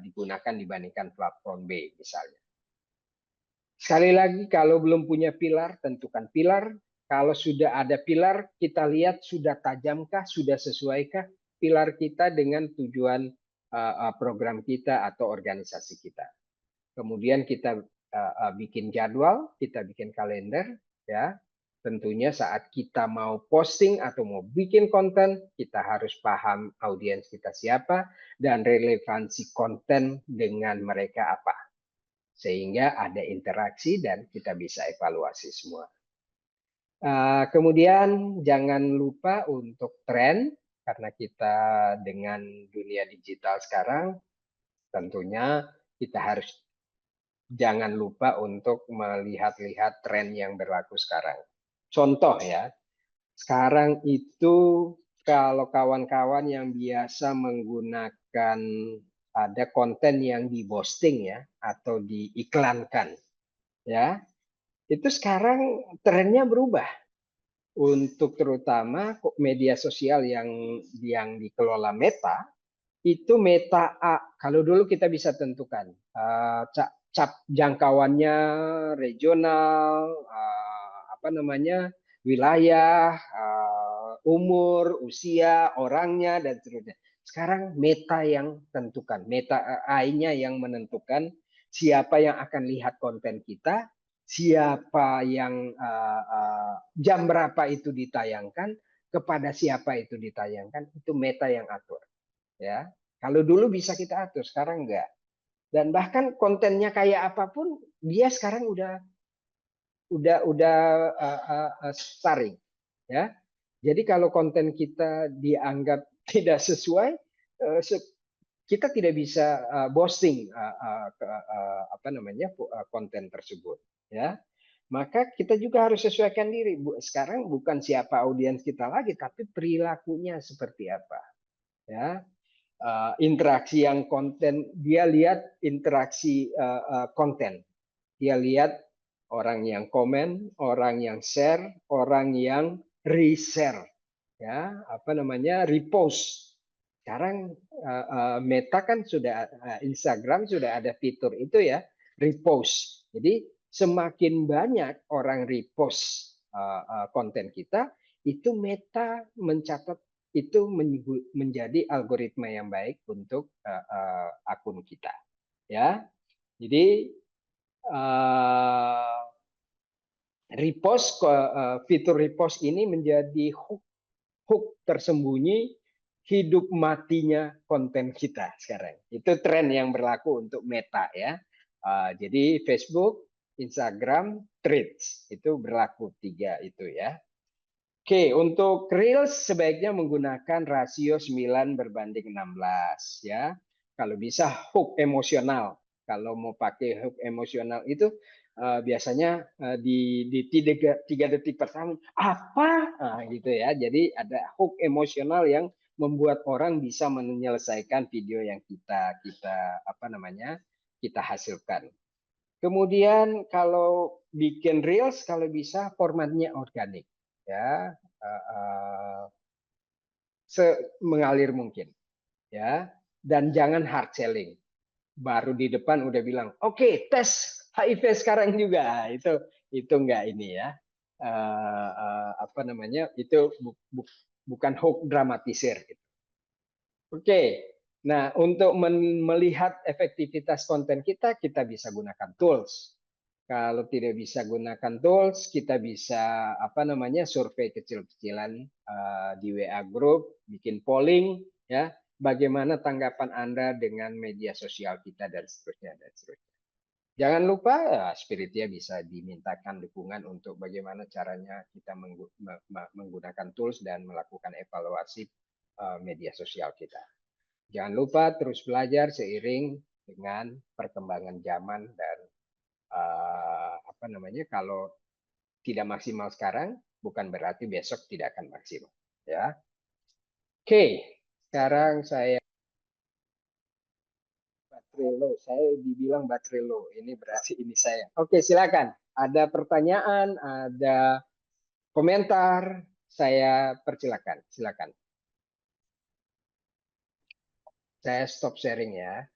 digunakan dibandingkan platform B misalnya. Sekali lagi, kalau belum punya pilar, tentukan pilar. Kalau sudah ada pilar, kita lihat sudah tajamkah, sudah sesuaikah pilar kita dengan tujuan program kita atau organisasi kita. Kemudian kita bikin jadwal, kita bikin kalender, ya. Tentunya saat kita mau posting atau mau bikin konten, kita harus paham audiens kita siapa dan relevansi konten dengan mereka apa. Sehingga ada interaksi dan kita bisa evaluasi semua. Kemudian jangan lupa untuk tren, karena kita dengan dunia digital sekarang, tentunya kita harus jangan lupa untuk melihat-lihat tren yang berlaku sekarang. Contoh ya, sekarang itu kalau kawan-kawan yang biasa menggunakan ada konten yang diposting ya atau diiklankan ya, itu sekarang trennya berubah. Untuk terutama media sosial yang dikelola Meta, itu Meta A. Kalau dulu kita bisa tentukan cap jangkauannya regional, wilayah, umur, usia orangnya dan seterusnya. Sekarang Meta yang tentukan, Meta AI-nya yang menentukan siapa yang akan lihat konten kita, siapa yang jam berapa itu ditayangkan, kepada siapa itu ditayangkan, itu Meta yang atur. Ya, kalau dulu bisa kita atur, sekarang enggak. Dan bahkan kontennya kayak apapun, dia sekarang udah starring. Ya, jadi kalau konten kita dianggap tidak sesuai, kita tidak bisa posting konten tersebut. Ya, maka kita juga harus sesuaikan diri. Sekarang bukan siapa audiens kita lagi, tapi perilakunya seperti apa. Ya, interaksi yang konten, dia lihat interaksi konten, dia lihat orang yang komen, orang yang share, orang yang reshare, ya repost. Sekarang Meta kan sudah Instagram sudah ada fitur itu ya, repost. Jadi semakin banyak orang repost konten kita, itu Meta mencatat itu menjadi algoritma yang baik untuk akun kita, ya. Jadi fitur repost ini menjadi hook tersembunyi hidup matinya konten kita sekarang. Itu tren yang berlaku untuk Meta ya. Jadi Facebook, Instagram, Threads itu berlaku 3 itu ya. Oke, untuk Reels sebaiknya menggunakan rasio 9:16 ya. Kalau bisa hook emosional. Kalau mau pakai hook emosional itu biasanya di 3 detik pertama apa gitu ya. Jadi ada hook emosional yang membuat orang bisa menyelesaikan video yang kita hasilkan. Kemudian kalau bikin Reels kalau bisa formatnya organik ya, mengalir mungkin ya, dan jangan hard selling. Baru di depan udah bilang oke, tes HIV sekarang juga, itu enggak ini ya, itu bukan hoax dramatisir gitu. Oke, nah untuk melihat efektivitas konten kita bisa gunakan tools. Kalau tidak bisa gunakan tools, kita bisa survei kecil-kecilan di WA group, bikin polling ya, bagaimana tanggapan Anda dengan media sosial kita dan seterusnya dan seterusnya. Jangan lupa Spiritia bisa dimintakan dukungan untuk bagaimana caranya kita menggunakan tools dan melakukan evaluasi media sosial kita. Jangan lupa terus belajar seiring dengan perkembangan zaman dan kalau tidak maksimal sekarang bukan berarti besok tidak akan maksimal ya. Oke, sekarang saya dibilang baterai low, ini berarti ini saya. Oke, silakan. Ada pertanyaan, ada komentar, saya persilakan. Silakan. Saya stop sharing ya.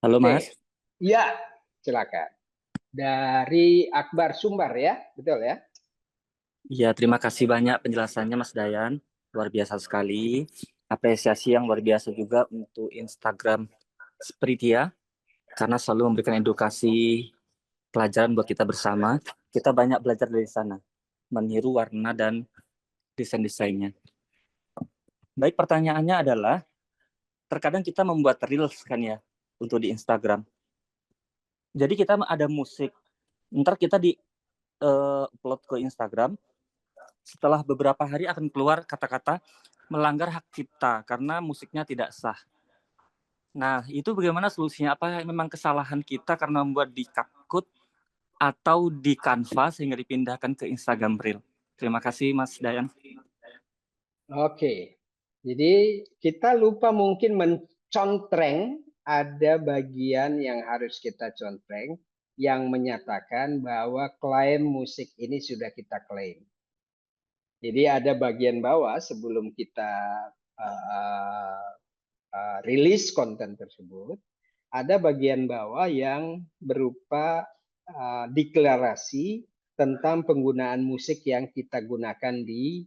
Halo Mas. Iya, silakan. Dari Akbar Sumbar ya, betul ya? Iya, terima kasih banyak penjelasannya Mas Dayan. Luar biasa sekali. Apresiasi yang luar biasa juga untuk Instagram Spiritia karena selalu memberikan edukasi pelajaran buat kita bersama. Kita banyak belajar dari sana, meniru warna dan desain-desainnya. Baik, pertanyaannya adalah terkadang kita membuat reels kan ya untuk di Instagram. Jadi kita ada musik, ntar kita upload ke Instagram. Setelah beberapa hari akan keluar kata-kata melanggar hak cipta karena musiknya tidak sah. Nah, itu bagaimana solusinya? Apa memang kesalahan kita karena membuat di CapCut atau di Canva sehingga dipindahkan ke Instagram Reel? Terima kasih Mas Dayan. Oke, jadi kita lupa mungkin mencontreng, ada bagian yang harus kita contreng yang menyatakan bahwa klaim musik ini sudah kita klaim. Jadi ada bagian bawah sebelum kita rilis konten tersebut, ada bagian bawah yang berupa deklarasi tentang penggunaan musik yang kita gunakan di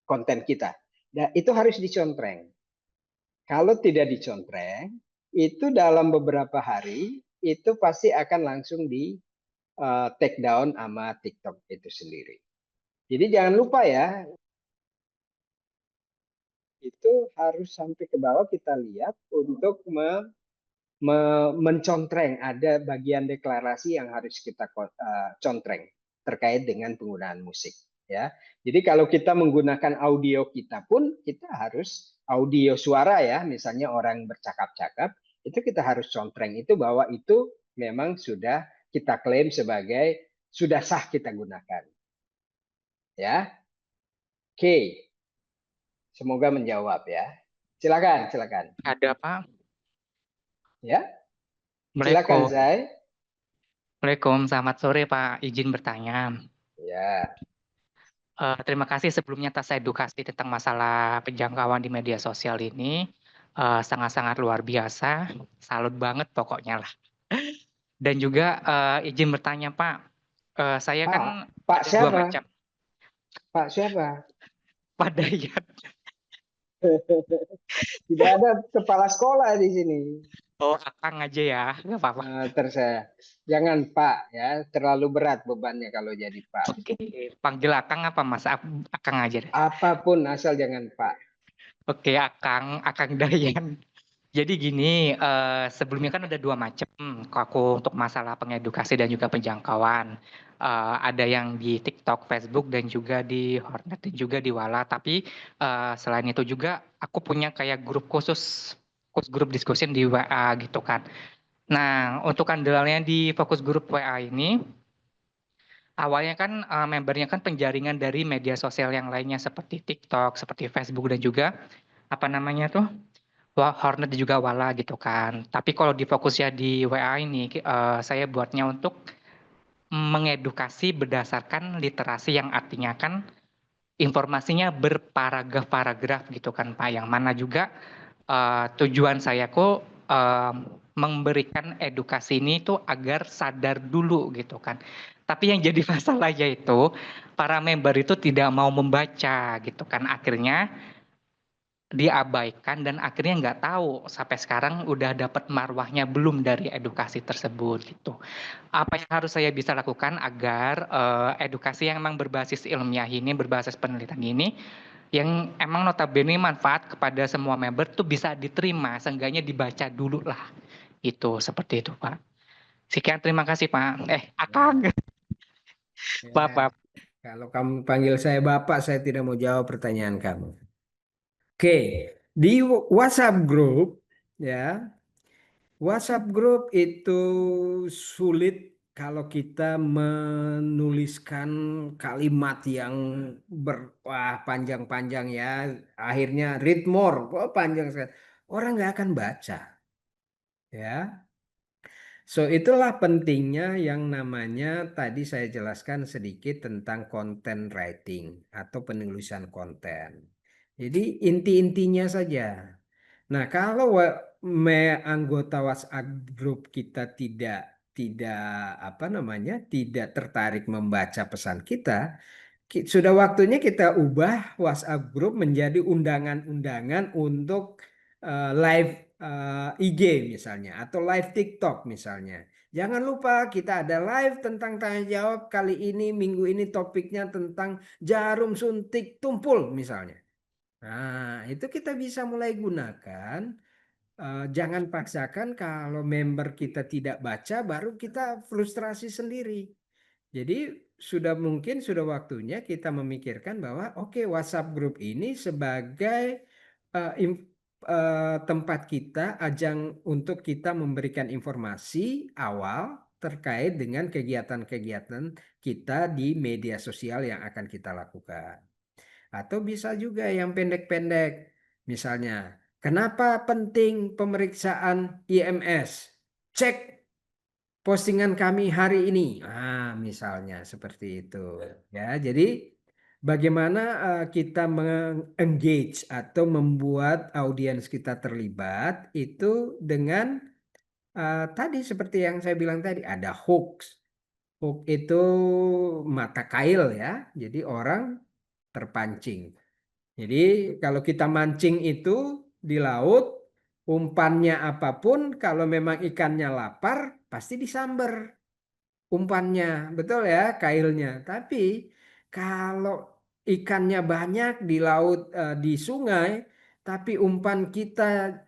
konten kita. Nah, itu harus dicontreng. Kalau tidak dicontreng, itu dalam beberapa hari itu pasti akan langsung di take down sama TikTok itu sendiri. Jadi jangan lupa ya, itu harus sampai ke bawah kita lihat untuk mencontreng, ada bagian deklarasi yang harus kita contreng terkait dengan penggunaan musik ya. Jadi kalau kita menggunakan audio kita pun kita harus audio suara ya, misalnya orang bercakap-cakap, itu kita harus contreng itu bahwa itu memang sudah kita klaim sebagai sudah sah kita gunakan. Ya. Oke. Semoga menjawab ya. Silakan. Ada Pak. Ya. Silakan Zai. Assalamualaikum, selamat sore Pak. Izin bertanya. Ya. Terima kasih sebelumnya atas edukasi tentang masalah penjangkauan di media sosial ini. Sangat-sangat luar biasa. Salut banget pokoknya lah. Dan juga izin bertanya Pak, saya Pak, kan Pak ada dua siapa? macam. Pak siapa? Pak Dayat. Tidak ada kepala sekolah di sini. Oh, Akang aja ya, nggak apa-apa. Jangan Pak ya, terlalu berat bebannya kalau jadi Pak. Oke, panggil Akang apa Mas? Akang aja deh. Apapun asal jangan Pak. Oke, Akang Dayan. Jadi gini, sebelumnya kan ada dua macam aku untuk masalah pengedukasi dan juga penjangkauan. Ada yang di TikTok, Facebook, dan juga di Hornet, dan juga di Wala. Tapi selain itu juga aku punya kayak grup khusus grup diskusi di WA gitu kan. Nah, untuk andalannya di fokus grup WA ini, awalnya kan membernya kan penjaringan dari media sosial yang lainnya seperti TikTok, seperti Facebook, dan juga apa namanya tuh? Hornet dan juga Wala gitu kan. Tapi kalau di fokusnya di WA ini, saya buatnya untuk mengedukasi berdasarkan literasi yang artinya kan informasinya berparagraf-paragraf gitu kan Pak. Yang mana juga tujuan saya kok memberikan edukasi ini tuh agar sadar dulu gitu kan. Tapi yang jadi masalah yaitu para member itu tidak mau membaca gitu kan. Akhirnya diabaikan dan akhirnya nggak tahu sampai sekarang udah dapat marwahnya belum dari edukasi tersebut gitu. Apa yang harus saya bisa lakukan agar edukasi yang memang berbasis ilmiah ini, berbasis penelitian ini, yang emang notabene manfaat kepada semua member tuh bisa diterima, seenggaknya dibaca dulu lah. Itu seperti itu Pak. Sekian, terima kasih Pak. Akang. Maaf. Kalau kamu panggil saya Bapak, saya tidak mau jawab pertanyaan kamu. Oke, di WhatsApp group ya. WhatsApp group itu sulit kalau kita menuliskan kalimat yang panjang-panjang ya. Akhirnya read more, panjang sekali. Orang nggak akan baca. Ya. So itulah pentingnya yang namanya tadi saya jelaskan sedikit tentang content writing atau penulisan konten. Jadi inti-intinya saja. Nah, kalau anggota WhatsApp grup kita tidak tertarik membaca pesan kita, sudah waktunya kita ubah WhatsApp grup menjadi undangan-undangan untuk live IG misalnya atau live TikTok misalnya. Jangan lupa kita ada live tentang tanya jawab kali ini, minggu ini topiknya tentang jarum suntik tumpul misalnya. Nah, itu kita bisa mulai gunakan. Jangan paksakan kalau member kita tidak baca, baru kita frustrasi sendiri. Jadi sudah waktunya kita memikirkan bahwa oke, WhatsApp group ini sebagai tempat kita, ajang untuk kita memberikan informasi awal terkait dengan kegiatan-kegiatan kita di media sosial yang akan kita lakukan. Atau bisa juga yang pendek-pendek. Misalnya, kenapa penting pemeriksaan IMS? Cek postingan kami hari ini. Misalnya seperti itu. Ya, jadi bagaimana kita mengengage atau membuat audiens kita terlibat itu dengan tadi seperti yang saya bilang tadi, ada hoax. Hoax itu mata kail ya. Jadi orang terpancing. Jadi kalau kita mancing itu di laut, umpannya apapun, kalau memang ikannya lapar, pasti disamber umpannya, betul ya, kailnya. Tapi kalau ikannya banyak di laut, di sungai, tapi umpan kita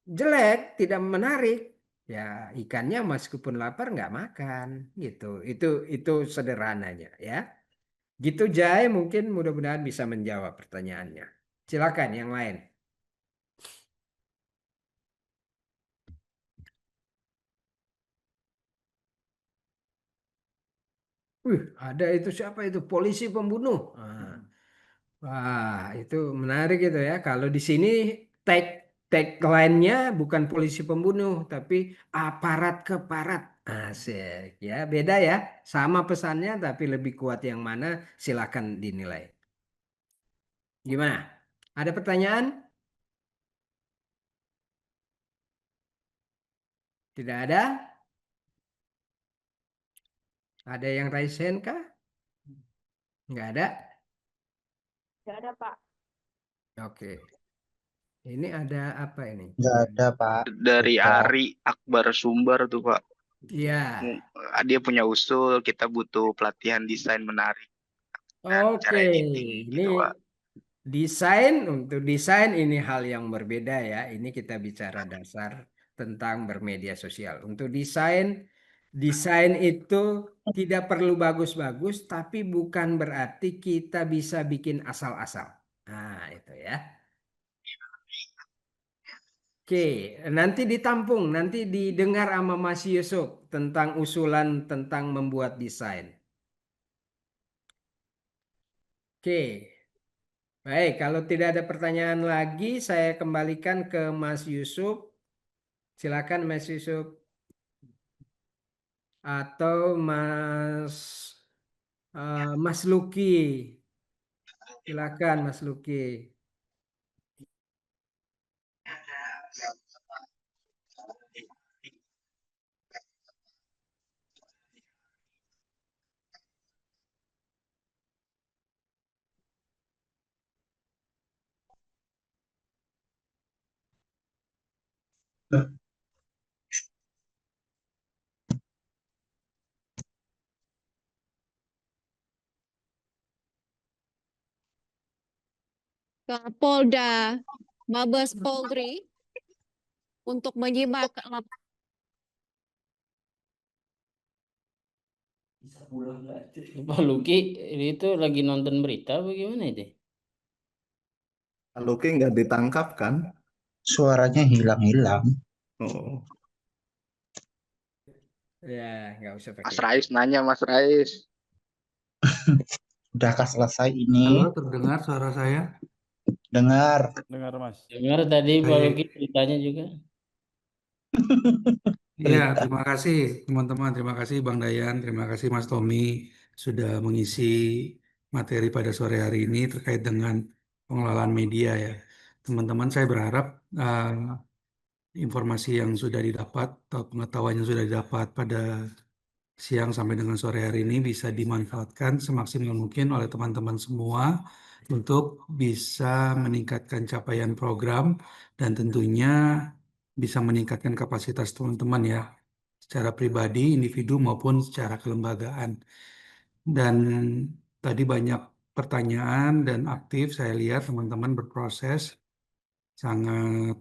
jelek, tidak menarik, ya ikannya meskipun lapar nggak makan, gitu. Itu sederhananya, ya. Gitu Jai, mungkin mudah-mudahan bisa menjawab pertanyaannya. Silakan yang lain. Ada itu siapa itu? Polisi pembunuh. Wah, itu menarik itu ya. Kalau di sini tagline-nya bukan polisi pembunuh, tapi aparat keparat. Asik ya, beda ya. Sama pesannya tapi lebih kuat yang mana? Silakan dinilai. Gimana? Ada pertanyaan? Tidak ada? Ada yang raise hand kah? Nggak ada? Nggak ada, Pak. Oke. Ini ada apa ini? Nggak ada, Pak. Dari Lupa. Ari Akbar Sumber tuh, Pak. Iya. Dia punya usul, kita butuh pelatihan desain menarik. Cara Oke. editing Ini gitu, Pak. untuk desain ini hal yang berbeda ya. Ini kita bicara dasar tentang bermedia sosial. Untuk desain itu tidak perlu bagus-bagus, tapi bukan berarti kita bisa bikin asal-asal. Nah, itu ya. Oke, nanti ditampung, nanti didengar sama Mas Yusuf tentang usulan tentang membuat desain. Oke, baik. Kalau tidak ada pertanyaan lagi, saya kembalikan ke Mas Yusuf. Silakan Mas Yusuf. Atau Mas Luki. Silakan Mas Luki. Polda Mabes Polri untuk menyimak Pak Luki itu lagi nonton berita bagaimana itu? Pak Luki nggak ditangkap kan? Suaranya hilang-hilang. Oh. Ya, nggak usah Mas pakai. Rais nanya, Mas Rais. Sudahkah selesai ini? Halo, terdengar suara saya? Dengar. Dengar, Mas. Dengar tadi Pak Baik. Luki beritanya juga. Iya, terima kasih teman-teman, terima kasih Bang Dayan, terima kasih Mas Tommy sudah mengisi materi pada sore hari ini terkait dengan pengelolaan media ya. Teman-teman, saya berharap informasi yang sudah didapat atau pengetahuan yang sudah didapat pada siang sampai dengan sore hari ini bisa dimanfaatkan semaksimal mungkin oleh teman-teman semua untuk bisa meningkatkan capaian program dan tentunya bisa meningkatkan kapasitas teman-teman ya, secara pribadi, individu maupun secara kelembagaan. Dan tadi banyak pertanyaan dan aktif saya lihat teman-teman berproses sangat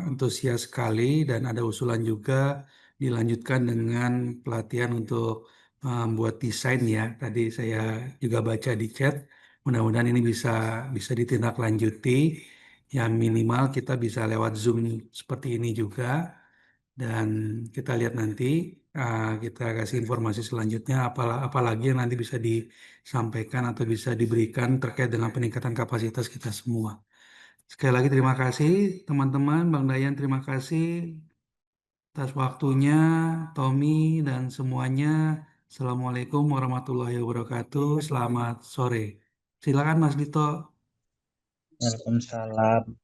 antusias sekali dan ada usulan juga dilanjutkan dengan pelatihan untuk membuat desain ya. Tadi saya juga baca di chat. Mudah-mudahan ini bisa ditindaklanjuti. Yang minimal kita bisa lewat Zoom seperti ini juga. Dan kita lihat nanti kita kasih informasi selanjutnya apalagi yang nanti bisa disampaikan atau bisa diberikan terkait dengan peningkatan kapasitas kita semua. Sekali lagi terima kasih teman-teman, Bang Dayan terima kasih atas waktunya, Tommy dan semuanya. Assalamualaikum warahmatullahi wabarakatuh. Selamat sore. Silakan Mas Dito. Waalaikumsalam.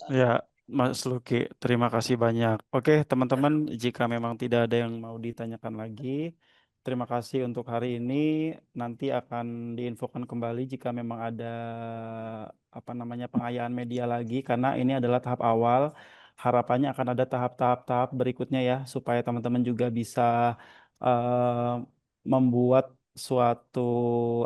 Ya, Mas Luki, terima kasih banyak. Oke, teman-teman, jika memang tidak ada yang mau ditanyakan lagi, terima kasih untuk hari ini. Nanti akan diinfokan kembali jika memang ada pengayaan media lagi, karena ini adalah tahap awal. Harapannya akan ada tahap-tahap berikutnya ya, supaya teman-teman juga bisa membuat suatu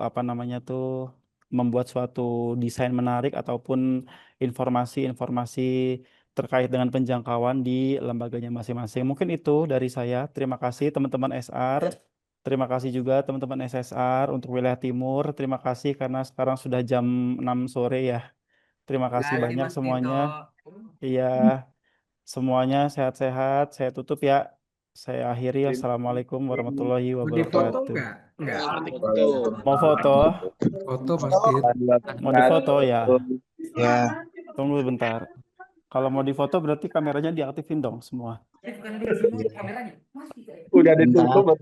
membuat suatu desain menarik ataupun informasi-informasi terkait dengan penjangkauan di lembaganya masing-masing. Mungkin itu dari saya. Terima kasih teman-teman SR. Terima kasih juga teman-teman SSR untuk wilayah timur. Terima kasih karena sekarang sudah jam 6 sore ya. Terima kasih Lali, banyak Mas semuanya. Dito. Iya, semuanya sehat-sehat. Saya tutup ya. Saya akhiri. Assalamualaikum warahmatullahi Mau difoto wabarakatuh. nggak? Mau foto? Foto pasti. Mau difoto ya? Ya. Tunggu bentar. Kalau mau difoto berarti kameranya diaktifin dong semua. Udah Bentar. ditutup.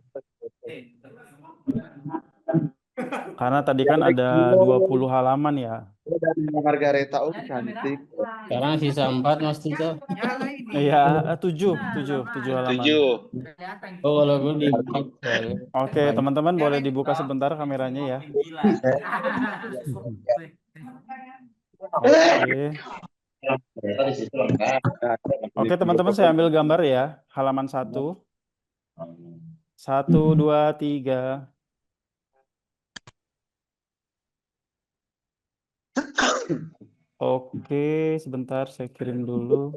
Karena tadi kan ada 20 halaman ya. Dari Margareta, oh cantik. Sekarang sisa 4 Mas Tito. Iya, 7 halaman. 7. Oh, kalau gue di soalnya. Oke, teman-teman boleh dibuka sebentar kameranya ya. Oke, teman-teman saya ambil gambar ya. Halaman 1. 1, 2, 3. Oke, sebentar saya kirim dulu.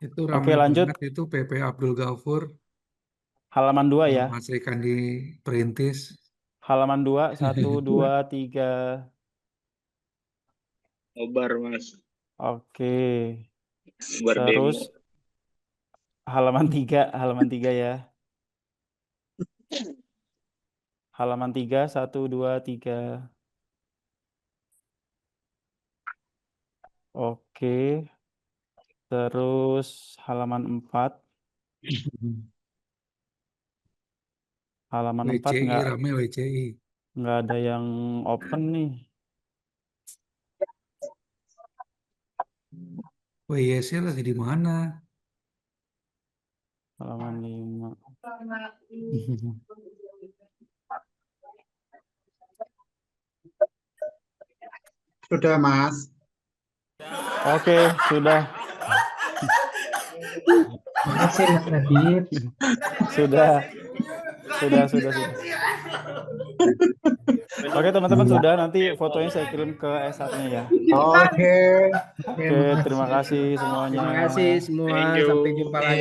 Itu Oke, ramai lanjut. banget itu PP Abdul Ghafur. Halaman 2 ya. Mas Rikandi Perintis. Halaman 2, 1, 2, 3. Nobar, Mas. Oke. Nobar demo. Terus halaman 3 ya. Halaman 3, 1, 2, 3. Oke. Terus halaman 4. Halaman 4 WCI ramai WCI. nggak ada yang open nih. WYC lagi di mana? Halaman 5. Sudah, Mas. Oke, sudah. Makasih, Mas Radit. Sudah. Oke, teman-teman sudah, nanti fotonya saya kirim ke S1-nya ya. Oke. Oke, terima kasih semuanya. Terima kasih semua. Sampai jumpa lagi.